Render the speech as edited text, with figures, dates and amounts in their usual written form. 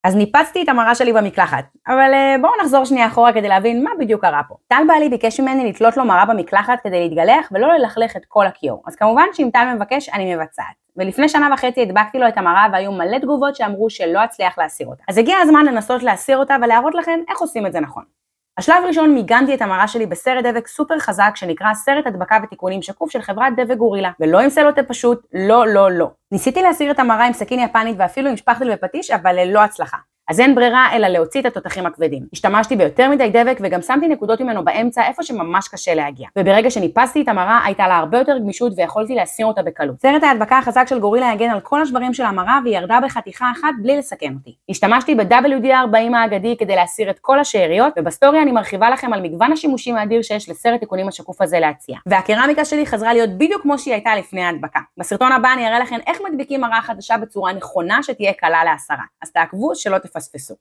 אז ניפצתי את המראה שלי במקלחת, אבל בואו נחזור שנייה אחורה כדי להבין מה בדיוק קרה פה. טל בעלי ביקש ממני לתלות לו מראה במקלחת כדי להתגלח ולא ללכלך את כל הכיור. אז כמובן שאם טל מבקש אני מבצעת. ולפני שנה וחצי הדבקתי לו את המראה והיו מלא תגובות שאמרו שלא אצליח להסיר אותה. אז הגיע הזמן לנסות להסיר אותה ולהראות לכם איך עושים את זה נכון. השלב ראשון מיגנתי את המראה שלי בסרט דבק סופר חזק שנקרא סרט הדבקה ותיקונים שקוף של חברת דבק גורילה, ולא עם סלוטה פשוט, לא. ניסיתי להסיר את המראה עם סכין יפנית ואפילו עם שפכטל ופטיש, אבל ללא הצלחה. אז אין ברירה אלא להוציא את התותחים הכבדים. השתמשתי ביותר מדי דבק וגם שמתי נקודות ממנו באמצע איפה שממש קשה להגיע. וברגע שניפסתי את המראה הייתה לה הרבה יותר גמישות ויכולתי להסיר אותה בקלות. סרט ההדבקה החזק של גורילה הגן על כל השברים של המראה והיא ירדה בחתיכה אחת בלי לסכן אותי. השתמשתי ב-WD-40 האגדי כדי להסיר את כל השאריות, ובסטוריה אני מרחיבה לכם על מגוון השימושים האדיר שיש לסרט תיקונים השקוף הזה להציע. והקרמיקה שלי חזרה להיות בדיוק כמו שהיא הייתה לפני ההדבקה. בסרטון הבא אני אראה לכם איך מדביקים מראה חדשה בצורה נכונה שתהיה קלה להסרה. אז תעקבו שלא תפספסו.